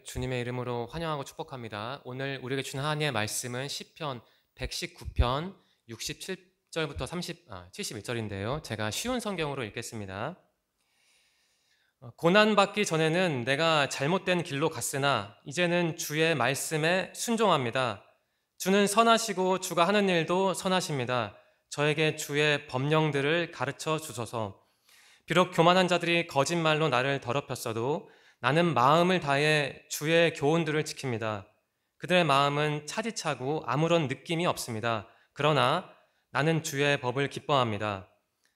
주님의 이름으로 환영하고 축복합니다. 오늘 우리에게 주는 하나님의 말씀은 시편 119편 67절부터 71절인데요. 제가 쉬운 성경으로 읽겠습니다. 고난받기 전에는 내가 잘못된 길로 갔으나 이제는 주의 말씀에 순종합니다. 주는 선하시고 주가 하는 일도 선하십니다. 저에게 주의 법령들을 가르쳐 주소서. 비록 교만한 자들이 거짓말로 나를 더럽혔어도 나는 마음을 다해 주의 교훈들을 지킵니다. 그들의 마음은 차디차고 아무런 느낌이 없습니다. 그러나 나는 주의 법을 기뻐합니다.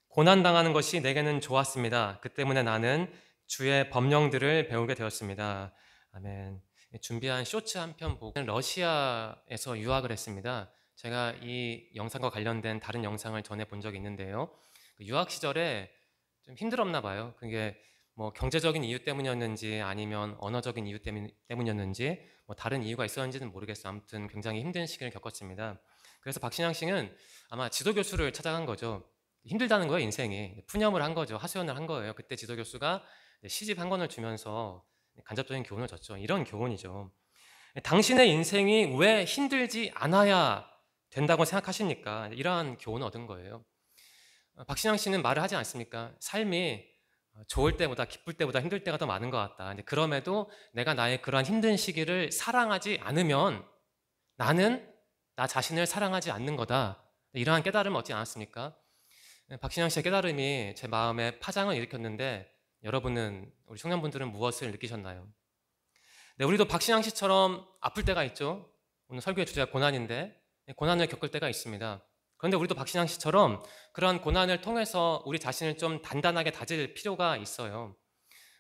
고난당하는 것이 내게는 좋았습니다. 그 때문에 나는 주의 법령들을 배우게 되었습니다. 아멘. 준비한 쇼츠 한 편 보고 러시아에서 유학을 했습니다. 제가 이 영상과 관련된 다른 영상을 전에 본 적이 있는데요. 유학 시절에 좀 힘들었나 봐요. 그게 뭐 경제적인 이유 때문이었는지 아니면 언어적인 이유 때문이었는지 뭐 다른 이유가 있었는지는 모르겠어요. 아무튼 굉장히 힘든 시기를 겪었습니다. 그래서 박신양 씨는 아마 지도교수를 찾아간 거죠. 힘들다는 거예요, 인생이. 푸념을 한 거죠. 하소연을 한 거예요. 그때 지도교수가 시집 한 권을 주면서 간접적인 교훈을 줬죠. 이런 교훈이죠. 당신의 인생이 왜 힘들지 않아야 된다고 생각하십니까? 이러한 교훈을 얻은 거예요. 박신양 씨는 말을 하지 않습니까? 삶이 좋을 때보다 기쁠 때보다 힘들 때가 더 많은 것 같다. 그럼에도 내가 나의 그러한 힘든 시기를 사랑하지 않으면 나는 나 자신을 사랑하지 않는 거다. 이러한 깨달음을 얻지 않았습니까? 박신양 씨의 깨달음이 제 마음에 파장을 일으켰는데 여러분은, 우리 청년분들은 무엇을 느끼셨나요? 네, 우리도 박신양 씨처럼 아플 때가 있죠. 오늘 설교의 주제가 고난인데 고난을 겪을 때가 있습니다. 그런데 우리도 박신양 씨처럼 그러한 고난을 통해서 우리 자신을 좀 단단하게 다질 필요가 있어요.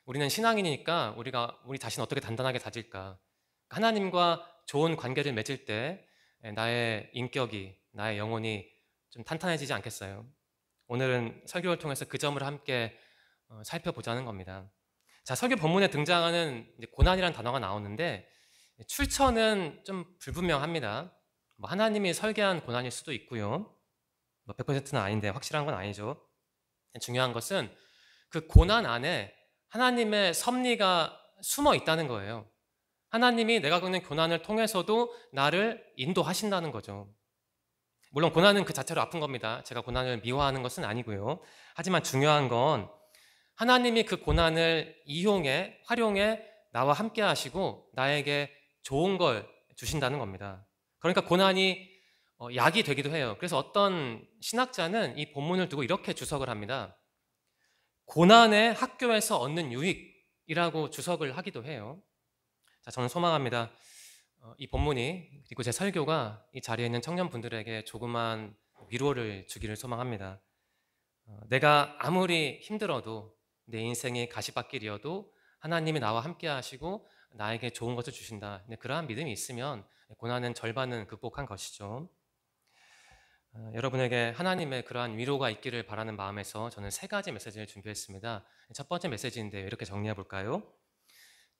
우리는 신앙인이니까 우리 자신 어떻게 단단하게 다질까? 하나님과 좋은 관계를 맺을 때 나의 인격이, 나의 영혼이 좀 탄탄해지지 않겠어요? 오늘은 설교를 통해서 그 점을 함께 살펴보자는 겁니다. 자, 설교 본문에 등장하는 고난이라는 단어가 나오는데 출처는 좀 불분명합니다. 하나님이 설계한 고난일 수도 있고요. 100%는 아닌데 확실한 건 아니죠. 중요한 것은 그 고난 안에 하나님의 섭리가 숨어 있다는 거예요. 하나님이 내가 겪는 고난을 통해서도 나를 인도하신다는 거죠. 물론 고난은 그 자체로 아픈 겁니다. 제가 고난을 미워하는 것은 아니고요. 하지만 중요한 건 하나님이 그 고난을 활용해 나와 함께 하시고 나에게 좋은 걸 주신다는 겁니다. 그러니까 고난이 약이 되기도 해요. 그래서 어떤 신학자는 이 본문을 두고 이렇게 주석을 합니다. 고난의 학교에서 얻는 유익이라고 주석을 하기도 해요. 자, 저는 소망합니다. 이 본문이, 그리고 제 설교가 이 자리에 있는 청년분들에게 조그만 위로를 주기를 소망합니다. 내가 아무리 힘들어도, 내 인생이 가시밭길이어도 하나님이 나와 함께 하시고 나에게 좋은 것을 주신다. 그러한 믿음이 있으면 고난은 절반은 극복한 것이죠. 여러분에게 하나님의 그러한 위로가 있기를 바라는 마음에서 저는 3가지 메시지를 준비했습니다. 첫 번째 메시지인데요. 이렇게 정리해 볼까요?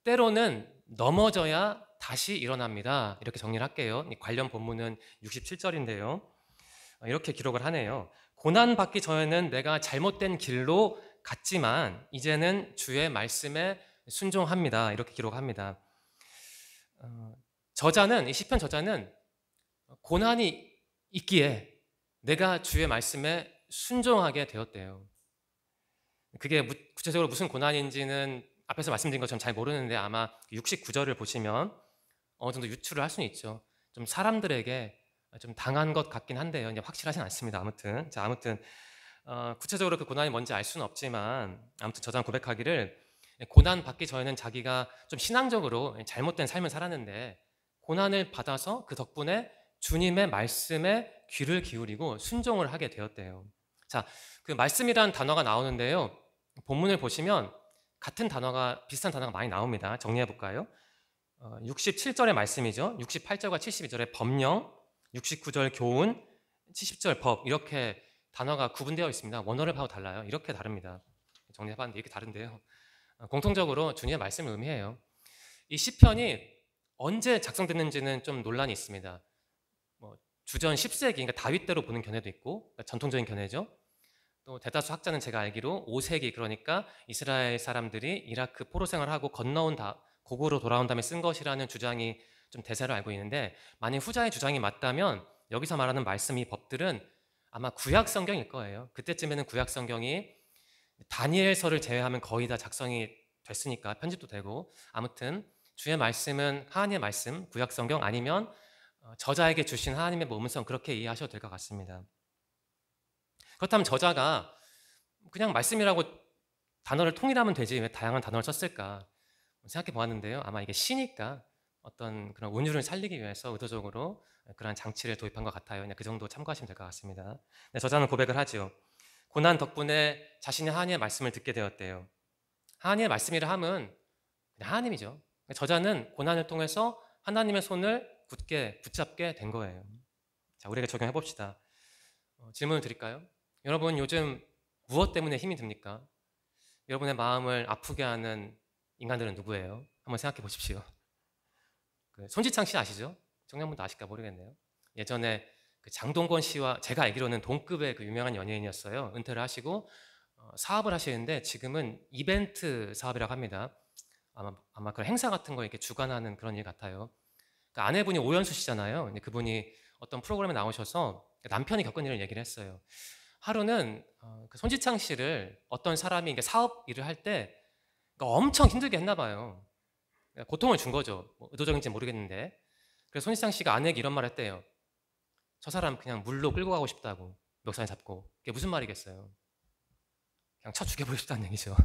때로는 넘어져야 다시 일어납니다. 이렇게 정리를 할게요. 관련 본문은 67절인데요. 이렇게 기록을 하네요. 고난받기 전에는 내가 잘못된 길로 갔지만 이제는 주의 말씀에 순종합니다. 이렇게 기록합니다. 이 시편 저자는 고난이 있기에 내가 주의 말씀에 순종하게 되었대요. 그게 구체적으로 무슨 고난인지는 앞에서 말씀드린 것처럼 잘 모르는데 아마 69절을 보시면 어느 정도 유추를 할 수는 있죠. 좀 사람들에게 좀 당한 것 같긴 한데요. 이제 확실하진 않습니다. 아무튼 구체적으로 그 고난이 뭔지 알 수는 없지만 아무튼 저자는 고백하기를 고난 받기 전에는 자기가 좀 신앙적으로 잘못된 삶을 살았는데 고난을 받아서 그 덕분에 주님의 말씀에 귀를 기울이고 순종을 하게 되었대요. 자, 그 말씀이라는 단어가 나오는데요. 본문을 보시면 비슷한 단어가 많이 나옵니다. 정리해 볼까요? 67절의 말씀이죠. 68절과 72절의 법령, 69절 교훈, 70절 법, 이렇게 단어가 구분되어 있습니다. 원어를 봐도 달라요. 이렇게 다릅니다. 정리해 봤는데 이렇게 다른데요. 공통적으로 주님의 말씀을 의미해요. 이 시편이 언제 작성됐는지는 좀 논란이 있습니다. 주전 10세기, 그러니까 다윗 때로 보는 견해도 있고, 그러니까 전통적인 견해죠. 또 대다수 학자는 제가 알기로 5세기, 그러니까 이스라엘 사람들이 이라크 포로 생활하고 고국으로 돌아온 다음에 쓴 것이라는 주장이 좀 대세로 알고 있는데, 만약 후자의 주장이 맞다면 여기서 말하는 말씀, 이 법들은 아마 구약 성경일 거예요. 그때쯤에는 구약 성경이 다니엘서를 제외하면 거의 다 작성이 됐으니까 편집도 되고, 아무튼 주의 말씀은 하나님의 말씀, 구약 성경 아니면 저자에게 주신 하나님의 음성, 그렇게 이해하셔도 될 것 같습니다. 그렇다면 저자가 그냥 말씀이라고 단어를 통일하면 되지 왜 다양한 단어를 썼을까 생각해 보았는데요. 아마 이게 시니까 어떤 그런 운율을 살리기 위해서 의도적으로 그런 장치를 도입한 것 같아요. 그냥 그 정도 참고하시면 될 것 같습니다. 네, 저자는 고백을 하죠. 고난 덕분에 자신이 하나님의 말씀을 듣게 되었대요. 하나님의 말씀이라 함은 그냥 하나님이죠. 저자는 고난을 통해서 하나님의 손을 굳게 붙잡게 된 거예요. 자, 우리에게 적용해 봅시다. 질문을 드릴까요? 여러분, 요즘 무엇 때문에 힘이 듭니까? 여러분의 마음을 아프게 하는 인간들은 누구예요? 한번 생각해 보십시오. 손지창 씨 아시죠? 청년분도 아실까 모르겠네요. 예전에 그 장동건 씨와 제가 알기로는 동급의 그 유명한 연예인이었어요. 은퇴를 하시고 사업을 하시는데 지금은 이벤트 사업이라고 합니다. 아마 그런 행사 같은 거 이렇게 주관하는 그런 일 같아요. 그 아내분이 오연수 씨잖아요. 근데 그분이 어떤 프로그램에 나오셔서 남편이 겪은 일을 얘기를 했어요. 하루는 그 손지창 씨를 어떤 사람이 사업 일을 할 때 엄청 힘들게 했나 봐요. 고통을 준 거죠. 뭐 의도적인지 모르겠는데. 그래서 손지창 씨가 아내에게 이런 말을 했대요. 저 사람 그냥 물로 끌고 가고 싶다고, 멱살 잡고. 그게 무슨 말이겠어요? 그냥 쳐 죽여보고 싶다는 얘기죠.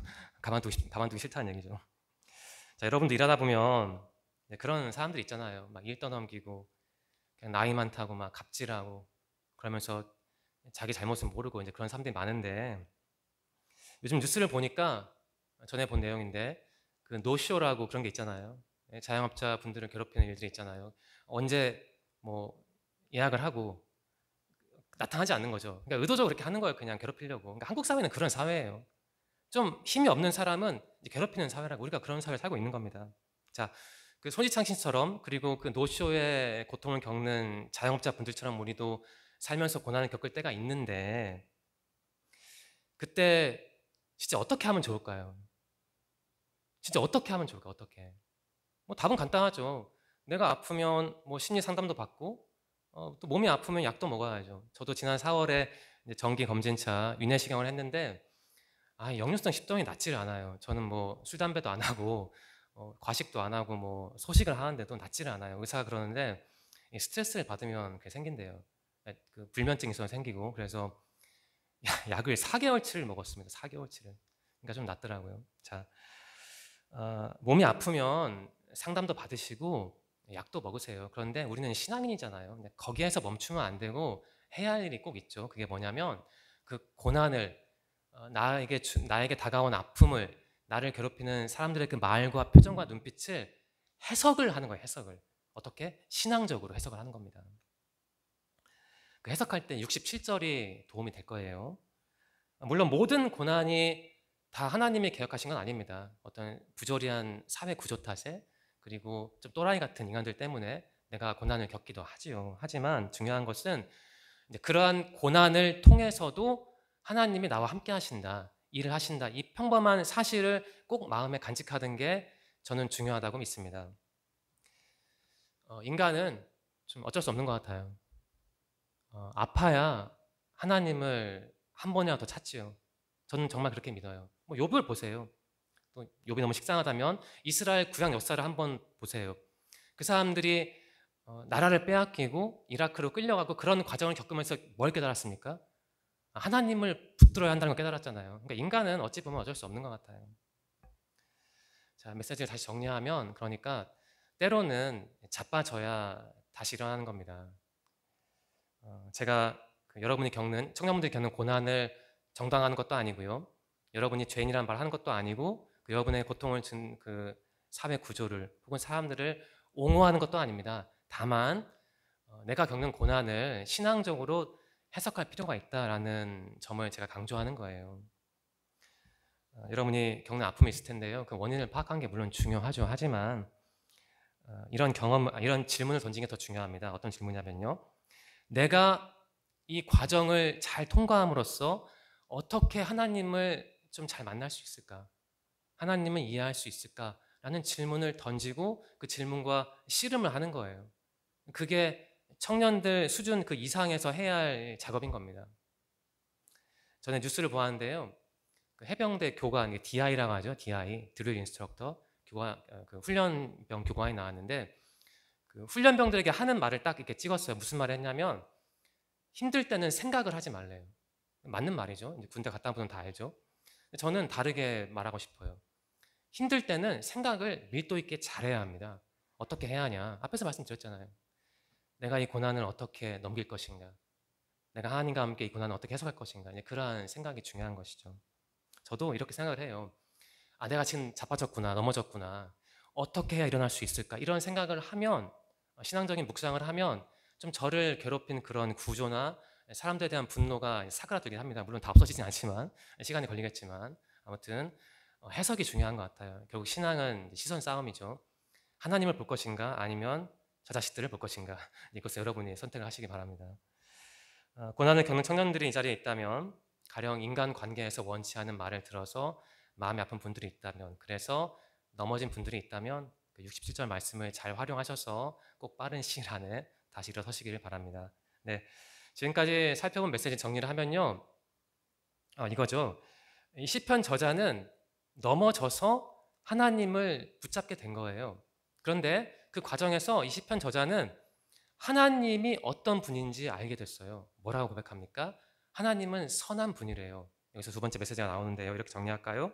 가만두기 싫다는 얘기죠. 자, 여러분도 일하다 보면 그런 사람들 있잖아요. 막 일 떠넘기고 그냥 나이 많다고 막 갑질하고 그러면서 자기 잘못은 모르고 이제 그런 사람들이 많은데, 요즘 뉴스를 보니까 전에 본 내용인데 그 노쇼라고 그런 게 있잖아요. 자영업자 분들을 괴롭히는 일들이 있잖아요. 언제 뭐 예약을 하고 나타나지 않는 거죠. 그러니까 의도적으로 그렇게 하는 거예요. 그냥 괴롭히려고. 그러니까 한국 사회는 그런 사회예요. 좀 힘이 없는 사람은 이제 괴롭히는 사회라고, 우리가 그런 사회를 살고 있는 겁니다. 자, 그 손지창 씨처럼, 그리고 그 노쇼의 고통을 겪는 자영업자 분들처럼 우리도 살면서 고난을 겪을 때가 있는데, 그때 진짜 어떻게 하면 좋을까요? 진짜 어떻게 하면 좋을까? 어떻게? 뭐 답은 간단하죠. 내가 아프면 뭐 심리 상담도 받고, 또 몸이 아프면 약도 먹어야죠. 저도 지난 4월에 정기 검진차 위내시경을 했는데 역류성 식도염이 낫지를 않아요. 저는 뭐 술 담배도 안 하고 과식도 안 하고 뭐 소식을 하는데도 낫지를 않아요. 의사가 그러는데 스트레스를 받으면 그게 생긴대요. 그 불면증이 있어서 생기고. 그래서 약을 4개월치를 먹었습니다. 4개월치를. 그러니까 좀 낫더라고요. 자, 몸이 아프면 상담도 받으시고 약도 먹으세요. 그런데 우리는 신앙인이잖아요. 근데 거기에서 멈추면 안 되고 해야 할 일이 꼭 있죠. 그게 뭐냐면 그 고난을, 나에게 다가온 아픔을, 나를 괴롭히는 사람들의 그 말과 표정과 눈빛을 해석을 하는 거예요. 해석을. 어떻게? 신앙적으로 해석을 하는 겁니다. 그 해석할 때 67절이 도움이 될 거예요. 물론 모든 고난이 다 하나님이 계획하신 건 아닙니다. 어떤 부조리한 사회 구조 탓에, 그리고 좀 또라이 같은 인간들 때문에 내가 고난을 겪기도 하지요. 하지만 중요한 것은 이제 그러한 고난을 통해서도 하나님이 나와 함께 하신다, 일을 하신다, 이 평범한 사실을 꼭 마음에 간직하는 게 저는 중요하다고 믿습니다. 인간은 좀 어쩔 수 없는 것 같아요. 아파야 하나님을 한 번이라도 찾지요. 저는 정말 그렇게 믿어요. 뭐 욥을 보세요. 또 욥이 너무 식상하다면 이스라엘 구약 역사를 한번 보세요. 그 사람들이 나라를 빼앗기고 이라크로 끌려가고 그런 과정을 겪으면서 뭘 깨달았습니까? 하나님을 붙들어야 한다는 걸 깨달았잖아요. 그러니까 인간은 어찌 보면 어쩔 수 없는 것 같아요. 자, 메시지를 다시 정리하면, 그러니까 때로는 자빠져야 다시 일어나는 겁니다. 제가 여러분이 겪는, 청년분들이 겪는 고난을 정당화하는 것도 아니고요. 여러분이 죄인이라는 말 하는 것도 아니고, 여러분의 고통을 준 그 사회 구조를 혹은 사람들을 옹호하는 것도 아닙니다. 다만 내가 겪는 고난을 신앙적으로 해석할 필요가 있다라는 점을 제가 강조하는 거예요. 여러분이 겪는 아픔이 있을 텐데요. 그 원인을 파악하는 게 물론 중요하죠. 하지만 이런 질문을 던지는 게 더 중요합니다. 어떤 질문이냐면요. 내가 이 과정을 잘 통과함으로써 어떻게 하나님을 좀 잘 만날 수 있을까? 하나님을 이해할 수 있을까? 라는 질문을 던지고 그 질문과 씨름을 하는 거예요. 그게 청년들 수준 그 이상에서 해야 할 작업인 겁니다. 전에 뉴스를 보았는데요. 그 해병대 교관, DI라고 하죠. DI, 드릴 인스트럭터, 교관, 그 훈련병 교관이 나왔는데 그 훈련병들에게 하는 말을 딱 이렇게 찍었어요. 무슨 말을 했냐면 힘들 때는 생각을 하지 말래요. 맞는 말이죠. 이제 군대 갔다 온 분은 다 알죠. 저는 다르게 말하고 싶어요. 힘들 때는 생각을 밀도 있게 잘해야 합니다. 어떻게 해야 하냐? 앞에서 말씀드렸잖아요. 내가 이 고난을 어떻게 넘길 것인가? 내가 하나님과 함께 이 고난을 어떻게 해석할 것인가? 그러한 생각이 중요한 것이죠. 저도 이렇게 생각을 해요. 아, 내가 지금 자빠졌구나, 넘어졌구나. 어떻게 해야 일어날 수 있을까? 이런 생각을 하면, 신앙적인 묵상을 하면 좀 저를 괴롭힌 그런 구조나 사람들에 대한 분노가 사그라들긴 합니다. 물론 다 없어지진 않지만, 시간이 걸리겠지만, 아무튼 해석이 중요한 것 같아요. 결국 신앙은 시선 싸움이죠. 하나님을 볼 것인가 아니면 저 자식들을 볼 것인가, 이것을 여러분이 선택을 하시기 바랍니다. 고난을 겪는 청년들이 이 자리에 있다면 가령 인간관계에서 원치 않은 말을 들어서 마음이 아픈 분들이 있다면, 그래서 넘어진 분들이 있다면 67절 말씀을 잘 활용하셔서 꼭 빠른 시일 안에 다시 일어서시기를 바랍니다. 네, 지금까지 살펴본 메시지 정리를 하면요, 이거죠. 이 시편 저자는 넘어져서 하나님을 붙잡게 된 거예요. 그런데 그 과정에서 이 시편 저자는 하나님이 어떤 분인지 알게 됐어요. 뭐라고 고백합니까? 하나님은 선한 분이래요. 여기서 두 번째 메시지가 나오는데요. 이렇게 정리할까요?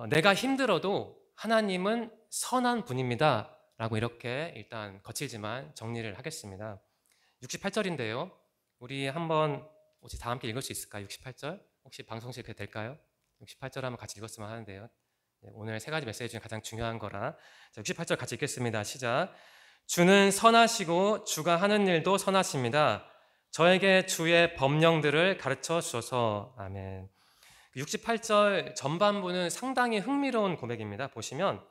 내가 힘들어도 하나님은 선한 분입니다. 라고 이렇게 일단 거칠지만 정리를 하겠습니다. 68절인데요. 우리 한번 혹시 다 함께 읽을 수 있을까요? 68절? 혹시 방송실 그게 될까요? 68절 한번 같이 읽었으면 하는데요. 오늘 세 가지 메시지 중에 가장 중요한 거라. 자, 68절 같이 읽겠습니다. 시작. 주는 선하시고 주가 하는 일도 선하십니다. 저에게 주의 법령들을 가르쳐 주셔서. 아멘. 68절 전반부는 상당히 흥미로운 고백입니다. 보시면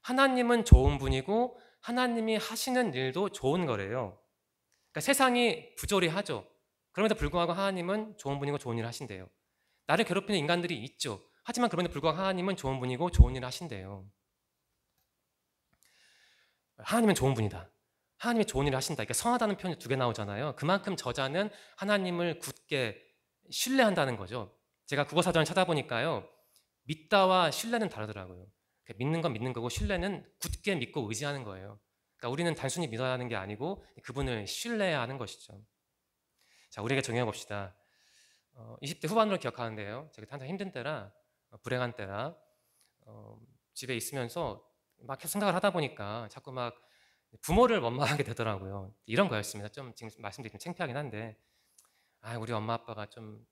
하나님은 좋은 분이고 하나님이 하시는 일도 좋은 거래요. 그러니까 세상이 부조리하죠. 그럼에도 불구하고 하나님은 좋은 분이고 좋은 일을 하신대요. 나를 괴롭히는 인간들이 있죠. 하지만 그럼에도 불구하고 하나님은 좋은 분이고 좋은 일을 하신대요. 하나님은 좋은 분이다. 하나님이 좋은 일을 하신다. 이렇게 선하다는 표현이 두 개 나오잖아요. 그만큼 저자는 하나님을 굳게 신뢰한다는 거죠. 제가 국어사전을 찾아보니까요, 믿다와 신뢰는 다르더라고요. 믿는 건 믿는 거고 신뢰는 굳게 믿고 의지하는 거예요. 그러니까 우리는 단순히 믿어야 하는 게 아니고 그분을 신뢰해야 하는 것이죠. 자, 우리에게 정해 봅시다. 20대 후반으로 기억하는데요. 제가 한참 힘든 때라, 불행한 때라, 집에 있으면서 막 생각을 하다 보니까 자꾸 막 부모를 원망하게 되더라고요. 이런 거였습니다. 좀 지금 말씀드리면 창피하긴 한데, 우리 엄마 아빠가 좀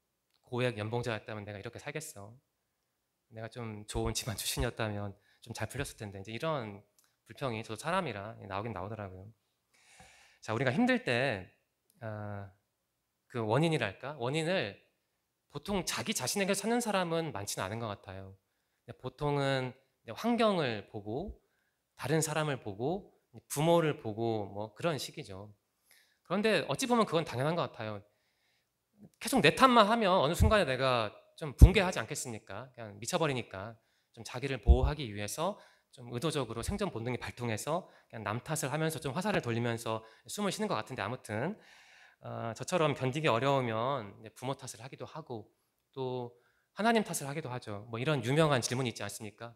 고액 연봉자였다면 내가 이렇게 살겠어. 내가 좀 좋은 집안 출신이었다면 좀 잘 풀렸을 텐데, 이제 이런 불평이 저도 사람이라 나오긴 나오더라고요. 자, 우리가 힘들 때 그 원인이랄까? 원인을 보통 자기 자신에게 찾는 사람은 많지는 않은 것 같아요. 보통은 환경을 보고, 다른 사람을 보고, 부모를 보고 뭐 그런 식이죠. 그런데 어찌 보면 그건 당연한 것 같아요. 계속 내 탓만 하면 어느 순간에 내가 좀 붕괴하지 않겠습니까? 그냥 미쳐버리니까 좀 자기를 보호하기 위해서 좀 의도적으로 생존 본능이 발동해서 그냥 남 탓을 하면서 좀 화살을 돌리면서 숨을 쉬는 것 같은데, 아무튼 저처럼 견디기 어려우면 부모 탓을 하기도 하고 또 하나님 탓을 하기도 하죠. 뭐 이런 유명한 질문이 있지 않습니까?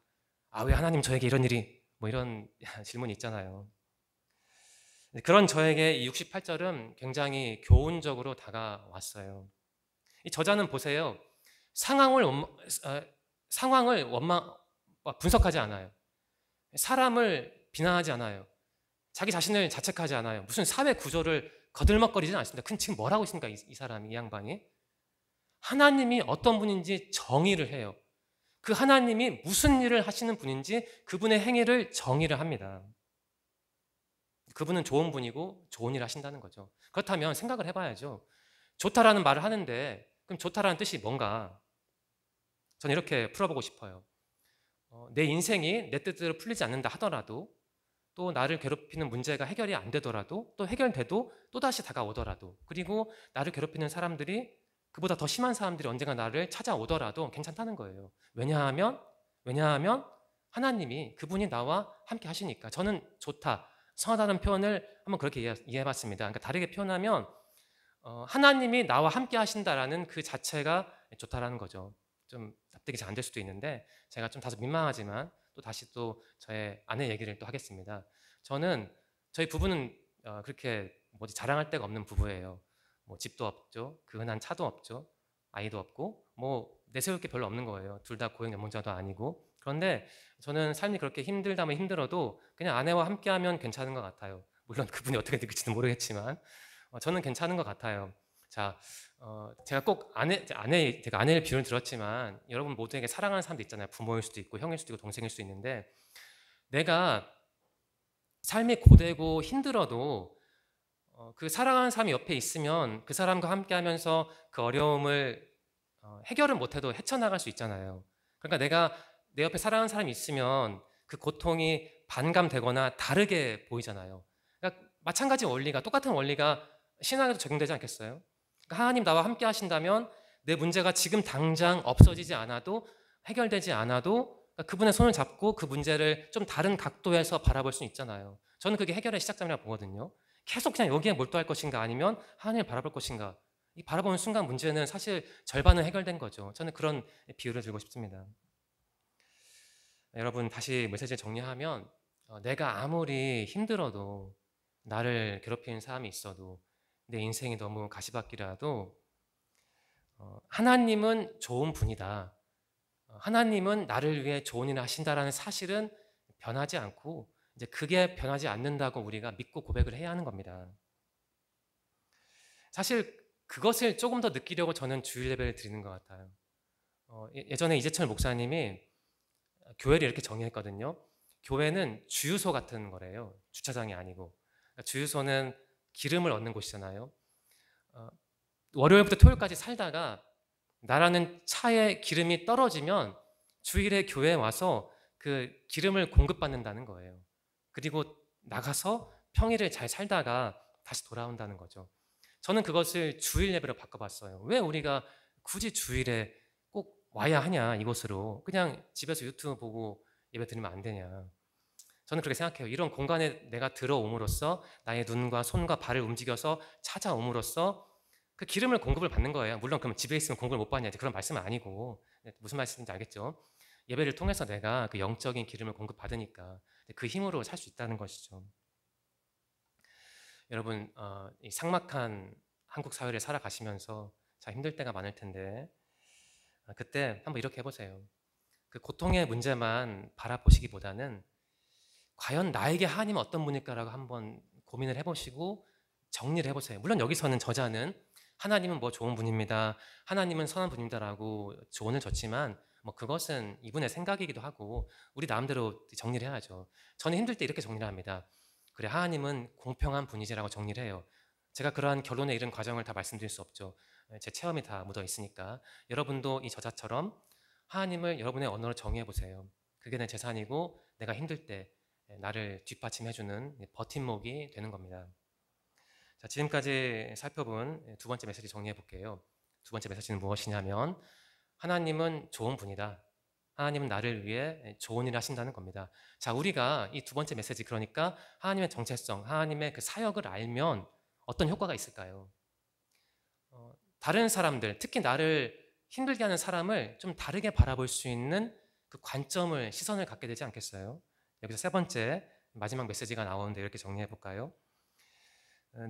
왜 하나님 저에게 이런 일이, 뭐 이런 질문이 있잖아요. 그런 저에게 이 68절은 굉장히 교훈적으로 다가왔어요. 이 저자는 보세요. 상황을 분석하지 않아요. 사람을 비난하지 않아요. 자기 자신을 자책하지 않아요. 무슨 사회 구조를 거들먹거리지는 않습니다. 근데 지금 뭘 하고 있습니까? 이 사람이, 이 양반이. 하나님이 어떤 분인지 정의를 해요. 그 하나님이 무슨 일을 하시는 분인지 그분의 행위를 정의를 합니다. 그분은 좋은 분이고 좋은 일을 하신다는 거죠. 그렇다면 생각을 해봐야죠. 좋다라는 말을 하는데 그럼 좋다라는 뜻이 뭔가? 저는 이렇게 풀어보고 싶어요. 내 인생이 내 뜻대로 풀리지 않는다 하더라도, 또 나를 괴롭히는 문제가 해결이 안 되더라도, 또 해결돼도 또다시 다가오더라도, 그리고 나를 괴롭히는 사람들이, 그보다 더 심한 사람들이 언젠가 나를 찾아오더라도 괜찮다는 거예요. 왜냐하면 하나님이 그분이 나와 함께 하시니까 저는 좋다, 선하다는 표현을 한번 그렇게 이해해봤습니다. 그러니까 다르게 표현하면 하나님이 나와 함께 하신다라는 그 자체가 좋다라는 거죠. 좀 납득이 잘 안 될 수도 있는데 제가 좀 다소 민망하지만 또 다시 또 저의 아내 얘기를 또 하겠습니다. 저희 부부는 그렇게 뭐지 자랑할 데가 없는 부부예요. 뭐 집도 없죠, 그 흔한 차도 없죠, 아이도 없고 뭐 내세울 게 별로 없는 거예요. 둘 다 고용 연봉자도 아니고. 그런데 저는 삶이 그렇게 힘들다면 힘들어도 그냥 아내와 함께하면 괜찮은 것 같아요. 물론 그분이 어떻게 느낄지는 모르겠지만 저는 괜찮은 것 같아요. 자, 제가 꼭 제가 아내의 비유를 들었지만 여러분 모두에게 사랑하는 사람도 있잖아요. 부모일 수도 있고 형일 수도 있고 동생일 수도 있는데 내가 삶이 고되고 힘들어도 그 사랑하는 사람이 옆에 있으면 그 사람과 함께하면서 그 어려움을 해결은 못해도 헤쳐나갈 수 있잖아요. 그러니까 내가 내 옆에 사랑하는 사람이 있으면 그 고통이 반감되거나 다르게 보이잖아요. 그러니까 마찬가지 원리가 똑같은 원리가 신앙에도 적용되지 않겠어요? 그러니까 하나님 나와 함께 하신다면 내 문제가 지금 당장 없어지지 않아도 해결되지 않아도 그러니까 그분의 손을 잡고 그 문제를 좀 다른 각도에서 바라볼 수 있잖아요. 저는 그게 해결의 시작점이라고 보거든요. 계속 그냥 여기에 몰두할 것인가 아니면 하나님을 바라볼 것인가. 이 바라보는 순간 문제는 사실 절반은 해결된 거죠. 저는 그런 비유를 들고 싶습니다. 여러분 다시 메시지를 정리하면 내가 아무리 힘들어도 나를 괴롭히는 사람이 있어도 내 인생이 너무 가시밭길이라도 하나님은 좋은 분이다. 하나님은 나를 위해 좋은 일을 하신다라는 사실은 변하지 않고 이제 그게 변하지 않는다고 우리가 믿고 고백을 해야 하는 겁니다. 사실 그것을 조금 더 느끼려고 저는 주일 예배를 드리는 것 같아요. 예전에 이재철 목사님이 교회를 이렇게 정의했거든요. 교회는 주유소 같은 거래요. 주차장이 아니고. 그러니까 주유소는 기름을 얻는 곳이잖아요. 월요일부터 토요일까지 살다가 나라는 차에 기름이 떨어지면 주일에 교회에 와서 그 기름을 공급받는다는 거예요. 그리고 나가서 평일을 잘 살다가 다시 돌아온다는 거죠. 저는 그것을 주일 예배로 바꿔봤어요. 왜 우리가 굳이 주일에 꼭 와야 하냐 이곳으로. 그냥 집에서 유튜브 보고 예배 드리면 안 되냐. 저는 그렇게 생각해요. 이런 공간에 내가 들어옴으로써 나의 눈과 손과 발을 움직여서 찾아옴으로써 그 기름을 공급을 받는 거예요. 물론 그럼 집에 있으면 공급을 못 받냐 그런 말씀은 아니고 무슨 말씀인지 알겠죠? 예배를 통해서 내가 그 영적인 기름을 공급받으니까 그 힘으로 살 수 있다는 것이죠. 여러분 이 삭막한 한국 사회를 살아가시면서 참 힘들 때가 많을 텐데 그때 한번 이렇게 해보세요. 그 고통의 문제만 바라보시기보다는 과연 나에게 하나님은 어떤 분일까라고 한번 고민을 해보시고 정리를 해보세요. 물론 여기서는 저자는 하나님은 뭐 좋은 분입니다, 하나님은 선한 분입니다라고 조언을 줬지만 뭐 그것은 이분의 생각이기도 하고 우리 나름대로 정리를 해야죠. 저는 힘들 때 이렇게 정리를 합니다. 그래, 하나님은 공평한 분이지라고 정리를 해요. 제가 그러한 결론에 이른 과정을 다 말씀드릴 수 없죠. 제 체험이 다 묻어 있으니까. 여러분도 이 저자처럼 하나님을 여러분의 언어로 정의해 보세요. 그게 내 재산이고 내가 힘들 때 나를 뒷받침해주는 버팀목이 되는 겁니다. 자, 지금까지 살펴본 두 번째 메시지 정리해 볼게요. 두 번째 메시지는 무엇이냐면 하나님은 좋은 분이다. 하나님은 나를 위해 좋은 일을 하신다는 겁니다. 자, 우리가 이 두 번째 메시지, 그러니까 하나님의 정체성, 하나님의 그 사역을 알면 어떤 효과가 있을까요? 다른 사람들, 특히 나를 힘들게 하는 사람을 좀 다르게 바라볼 수 있는 그 관점을, 시선을 갖게 되지 않겠어요? 여기서 세 번째 마지막 메시지가 나오는데 이렇게 정리해 볼까요?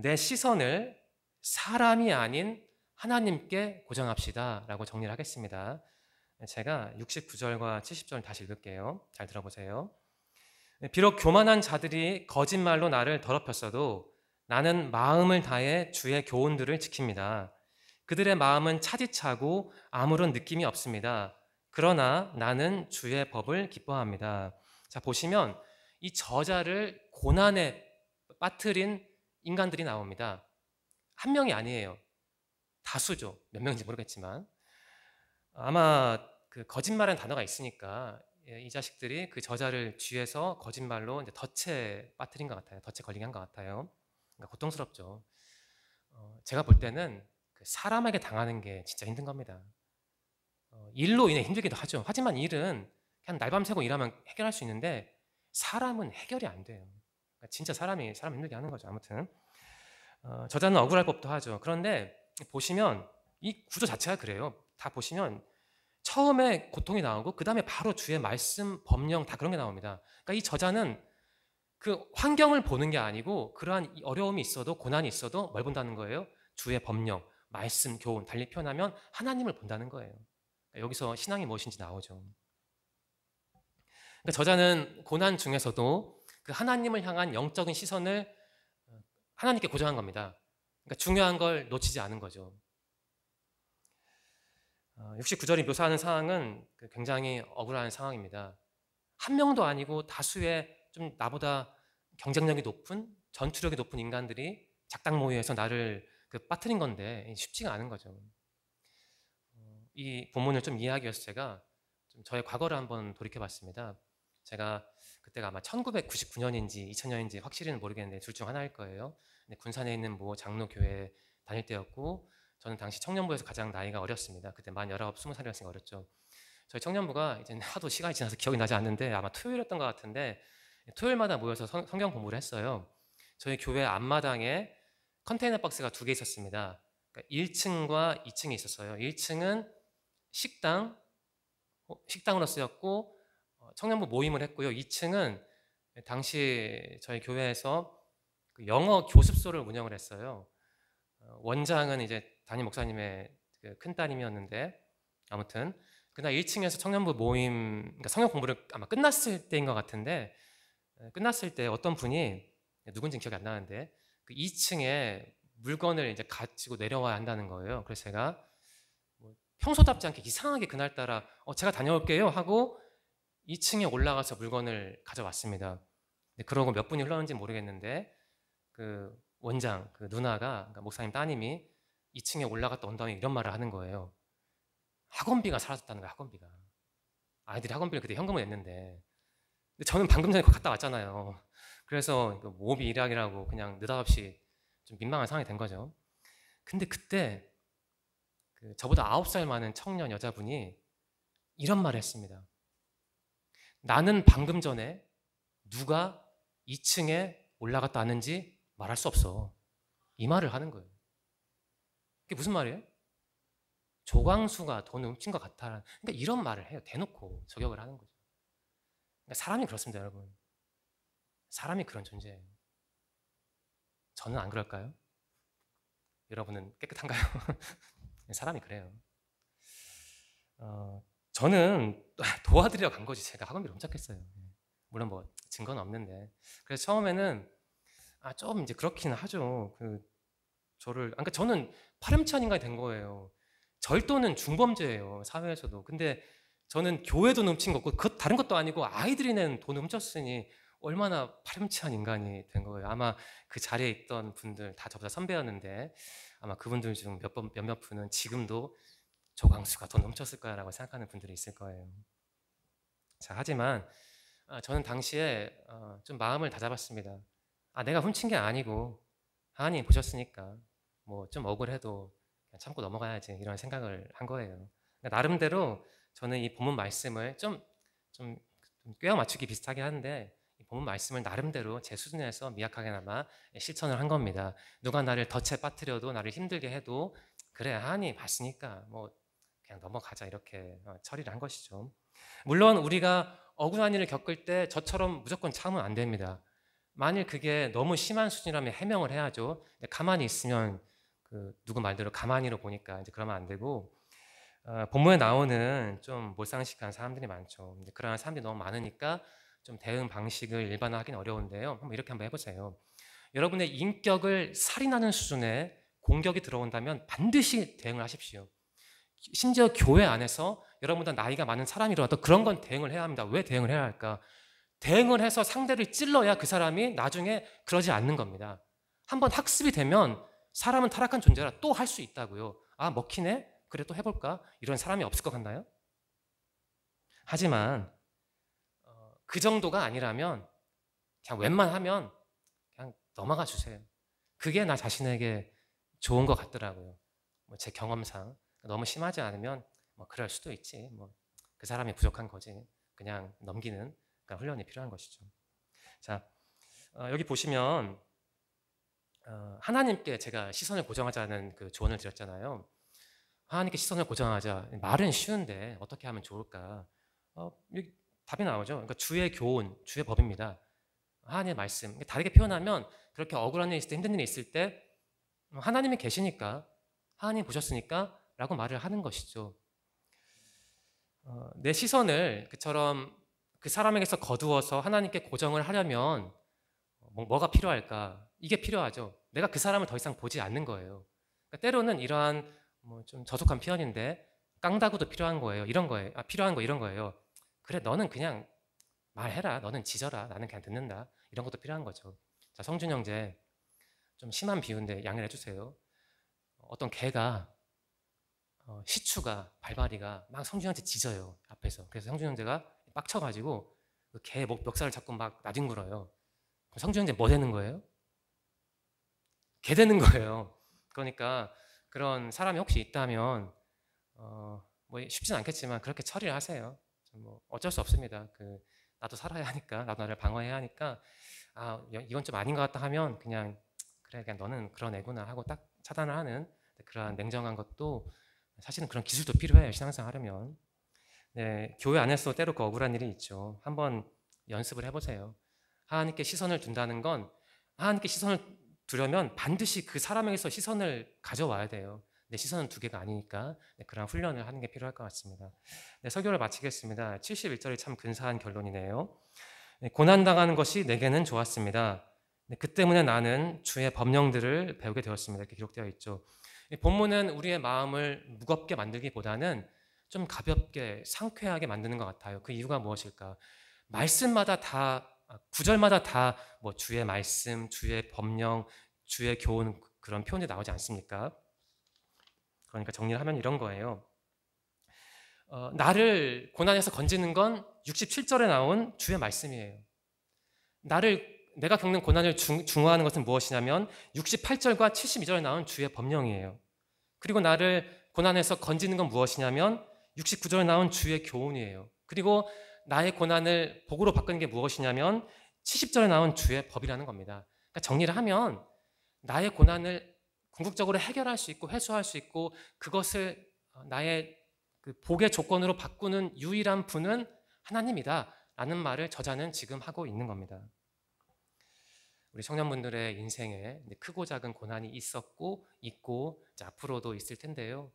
내 시선을 사람이 아닌 하나님께 고정합시다 라고 정리를 하겠습니다. 제가 69절과 70절 다시 읽을게요. 잘 들어보세요. 비록 교만한 자들이 거짓말로 나를 더럽혔어도 나는 마음을 다해 주의 교훈들을 지킵니다. 그들의 마음은 차디차고 아무런 느낌이 없습니다. 그러나 나는 주의 법을 기뻐합니다. 자, 보시면 이 저자를 고난에 빠뜨린 인간들이 나옵니다. 한 명이 아니에요. 다수죠. 몇 명인지 모르겠지만 아마 그 거짓말이라는 단어가 있으니까 이 자식들이 그 저자를 쥐에서 거짓말로 이제 덫에 빠뜨린 것 같아요. 덫에 걸리게 한 것 같아요. 그러니까 고통스럽죠. 제가 볼 때는 그 사람에게 당하는 게 진짜 힘든 겁니다. 일로 인해 힘들기도 하죠. 하지만 일은 그냥 날밤새고 일하면 해결할 수 있는데 사람은 해결이 안 돼요. 그러니까 진짜 사람 힘들게 하는 거죠. 아무튼 저자는 억울할 법도 하죠. 그런데 보시면 이 구조 자체가 그래요. 다 보시면 처음에 고통이 나오고 그 다음에 바로 주의 말씀, 법령 다 그런 게 나옵니다. 그러니까 이 저자는 그 환경을 보는 게 아니고 그러한 어려움이 있어도 고난이 있어도 뭘 본다는 거예요? 주의 법령, 말씀, 교훈, 달리 표현하면 하나님을 본다는 거예요. 그러니까 여기서 신앙이 무엇인지 나오죠. 그러니까 저자는 고난 중에서도 그 하나님을 향한 영적인 시선을 하나님께 고정한 겁니다. 그러니까 중요한 걸 놓치지 않은 거죠. 69절이 묘사하는 상황은 굉장히 억울한 상황입니다. 한 명도 아니고 다수의 좀 나보다 경쟁력이 높은 전투력이 높은 인간들이 작당 모의에서 나를 빠뜨린 건데 쉽지가 않은 거죠. 이 본문을 좀 이해하기 위해서 제가 좀 저의 과거를 한번 돌이켜봤습니다. 제가 그때가 아마 1999년인지 2000년인지 확실히는 모르겠는데 둘 중 하나일 거예요. 근데 군산에 있는 모 장로교회 다닐 때였고 저는 당시 청년부에서 가장 나이가 어렸습니다. 그때 만 19, 20살이었으니까 어렸죠. 저희 청년부가 이제 하도 시간이 지나서 기억이 나지 않는데 아마 토요일이었던 것 같은데 토요일마다 모여서 성경 공부를 했어요. 저희 교회 앞마당에 컨테이너 박스가 2개 있었습니다. 그러니까 1층과 2층이 있었어요. 1층은 식당으로 쓰였고 청년부 모임을 했고요. 2층은 당시 저희 교회에서 영어 교습소를 운영을 했어요. 원장은 이제 담임 목사님의 큰 따님이었는데 아무튼 그날 1층에서 청년부 모임, 그러니까 성경 공부를 아마 끝났을 때인 것 같은데 끝났을 때 어떤 분이 누군지는 기억이 안 나는데 그 2층에 물건을 이제 가지고 내려와야 한다는 거예요. 그래서 제가 뭐 평소답지 않게 이상하게 그날따라 제가 다녀올게요 하고 2층에 올라가서 물건을 가져왔습니다. 그러고 몇 분이 흘렀는지 모르겠는데 그 원장, 그 누나가 그러니까 목사님 따님이 2층에 올라갔다 온 다음에 이런 말을 하는 거예요. 학원비가 사라졌다는 거야. 학원비가. 아이들이 학원비를 그때 현금을 냈는데 근데 저는 방금 전에 갔다 왔잖아요. 그래서 모비 일학이라고 그냥 느닷없이 좀 민망한 상황이 된 거죠. 근데 그때 저보다 9살 많은 청년 여자분이 이런 말을 했습니다. 나는 방금 전에 누가 2층에 올라갔다 왔는지 말할 수 없어. 이 말을 하는 거예요. 그게 무슨 말이에요? 조광수가 돈을 훔친 것 같아. 그러니까 이런 말을 해요. 대놓고 저격을 하는 거죠. 그러니까 사람이 그렇습니다, 여러분. 사람이 그런 존재예요. 저는 안 그럴까요? 여러분은 깨끗한가요? 사람이 그래요. 저는 도와드리러 간 거지. 제가 학원비를 훔쳤겠어요. 물론 뭐 증거는 없는데. 그래서 처음에는 좀 이제 그렇긴 하죠. 그러니까 저는 파렴치한 인간이 된 거예요. 절도는 중범죄예요, 사회에서도. 근데 저는 교회 돈 훔친 거고, 다른 것도 아니고 아이들이 낸 돈을 훔쳤으니 얼마나 파렴치한 인간이 된 거예요. 아마 그 자리에 있던 분들 다 저보다 선배였는데 아마 그분들 중 몇몇 분은 지금도 조광수가 돈 훔쳤을 거라고 생각하는 분들이 있을 거예요. 자, 하지만 저는 당시에 좀 마음을 다잡았습니다. 내가 훔친 게 아니고 하나님 보셨으니까 뭐 좀 억울해도 그냥 참고 넘어가야지 이런 생각을 한 거예요. 그러니까 나름대로 저는 이 본문 말씀을 좀 꿰어 맞추기 비슷하게 하는데 이 본문 말씀을 나름대로 제 수준에서 미약하게나마 실천을 한 겁니다. 누가 나를 덫에 빠뜨려도 나를 힘들게 해도 그래 하나님 봤으니까 뭐 그냥 넘어가자 이렇게 처리를 한 것이죠. 물론 우리가 억울한 일을 겪을 때 저처럼 무조건 참으면 안 됩니다. 만일 그게 너무 심한 수준이라면 해명을 해야죠. 가만히 있으면 누구 말대로 가만히로 보니까 이제 그러면 안 되고 본문에 나오는 좀 몰상식한 사람들이 많죠. 그러한 사람들이 너무 많으니까 좀 대응 방식을 일반화하기는 어려운데요. 한번 해보세요. 여러분의 인격을 살인하는 수준의 공격이 들어온다면 반드시 대응을 하십시오. 심지어 교회 안에서 여러분보다 나이가 많은 사람이라도 그런 건 대응을 해야 합니다. 왜 대응을 해야 할까? 대응을 해서 상대를 찔러야 그 사람이 나중에 그러지 않는 겁니다. 한번 학습이 되면 사람은 타락한 존재라 또 할 수 있다고요. 먹히네? 그래 또 해볼까? 이런 사람이 없을 것 같나요? 하지만 그 정도가 아니라면 그냥 웬만하면 그냥 넘어가 주세요. 그게 나 자신에게 좋은 것 같더라고요. 제 경험상 너무 심하지 않으면 그럴 수도 있지. 그 사람이 부족한 거지. 그냥 넘기는 그런 훈련이 필요한 것이죠. 자, 여기 보시면 하나님께 제가 시선을 고정하자는 그 조언을 드렸잖아요. 하나님께 시선을 고정하자. 말은 쉬운데 어떻게 하면 좋을까? 여기 답이 나오죠. 그러니까 주의 교훈, 주의 법입니다. 하나님의 말씀. 다르게 표현하면 그렇게 억울한 일이 있을 때, 힘든 일이 있을 때 하나님이 계시니까, 하나님 보셨으니까 라고 말을 하는 것이죠. 내 시선을 그처럼 그 사람에게서 거두어서 하나님께 고정을 하려면 뭐가 필요할까? 이게 필요하죠. 내가 그 사람을 더 이상 보지 않는 거예요. 그러니까 때로는 이러한 좀 저속한 표현인데 깡다구도 필요한 거예요. 이런 거예요. 필요한 거 이런 거예요. 그래, 너는 그냥 말해라. 너는 짖어라. 나는 그냥 듣는다. 이런 것도 필요한 거죠. 자, 성준 형제, 좀 심한 비유인데 양해를 해주세요. 어떤 개가 시추가 발바리가 막 성준 형제 짖어요. 앞에서. 그래서 성준 형제가 빡쳐가지고 그 개 멱살을 잡고 막 나뒹굴어요. 성준 형제 뭐 되는 거예요? 개 되는 거예요. 그러니까 그런 사람이 혹시 있다면 뭐 쉽진 않겠지만 그렇게 처리를 하세요. 뭐 어쩔 수 없습니다. 나도 살아야 하니까, 나도 나를 방어해야 하니까, 이건 좀 아닌 것 같다 하면 그냥 그래, 그냥 너는 그런 애구나 하고 딱 차단을 하는 그런 냉정한 것도 사실은 그런 기술도 필요해요. 신앙생활 하려면. 네, 교회 안에서 때로 그 억울한 일이 있죠. 한번 연습을 해보세요. 하나님께 시선을 둔다는 건 하나님께 시선을 두려면 반드시 그 사람에게서 시선을 가져와야 돼요. 내 시선은 두 개가 아니니까 그런 훈련을 하는 게 필요할 것 같습니다. 네, 설교를 마치겠습니다. 71절이 참 근사한 결론이네요. 네, 고난당하는 것이 내게는 좋았습니다. 네, 그 때문에 나는 주의 법령들을 배우게 되었습니다. 이렇게 기록되어 있죠. 본문은 우리의 마음을 무겁게 만들기보다는 좀 가볍게 상쾌하게 만드는 것 같아요. 그 이유가 무엇일까? 말씀마다 다, 구절마다 다 뭐 주의 말씀, 주의 법령, 주의 교훈 그런 표현이 나오지 않습니까? 그러니까 정리를 하면 이런 거예요. 나를 고난에서 건지는 건 67절에 나온 주의 말씀이에요. 내가 겪는 고난을 중화하는 것은 무엇이냐면 68절과 72절에 나온 주의 법령이에요. 그리고 나를 고난에서 건지는 건 무엇이냐면 69절에 나온 주의 교훈이에요. 그리고 나의 고난을 복으로 바꾸는 게 무엇이냐면 70절에 나온 주의 법이라는 겁니다. 그러니까 정리를 하면 나의 고난을 궁극적으로 해결할 수 있고 해소할 수 있고 그것을 나의 그 복의 조건으로 바꾸는 유일한 분은 하나님이다 라는 말을 저자는 지금 하고 있는 겁니다. 우리 청년분들의 인생에 크고 작은 고난이 있었고 있고 앞으로도 있을 텐데요.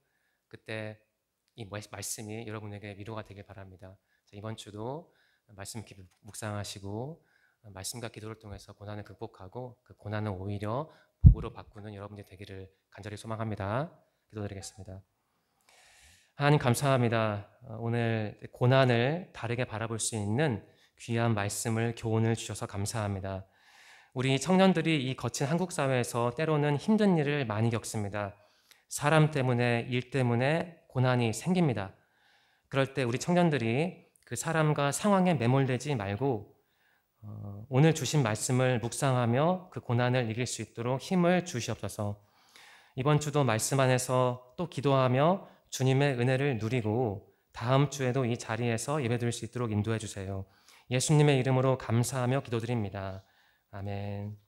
그때 이 말씀이 여러분에게 위로가 되길 바랍니다. 이번 주도 말씀 깊이 묵상하시고 말씀과 기도를 통해서 고난을 극복하고 그 고난을 오히려 복으로 바꾸는 여러분이 되기를 간절히 소망합니다. 기도드리겠습니다. 하나님 감사합니다. 오늘 고난을 다르게 바라볼 수 있는 귀한 말씀을 교훈을 주셔서 감사합니다. 우리 청년들이 이 거친 한국 사회에서 때로는 힘든 일을 많이 겪습니다. 사람 때문에, 일 때문에 고난이 생깁니다. 그럴 때 우리 청년들이 그 사람과 상황에 매몰되지 말고 오늘 주신 말씀을 묵상하며 그 고난을 이길 수 있도록 힘을 주시옵소서. 이번 주도 말씀 안에서 또 기도하며 주님의 은혜를 누리고 다음 주에도 이 자리에서 예배드릴 수 있도록 인도해 주세요. 예수님의 이름으로 감사하며 기도드립니다. 아멘.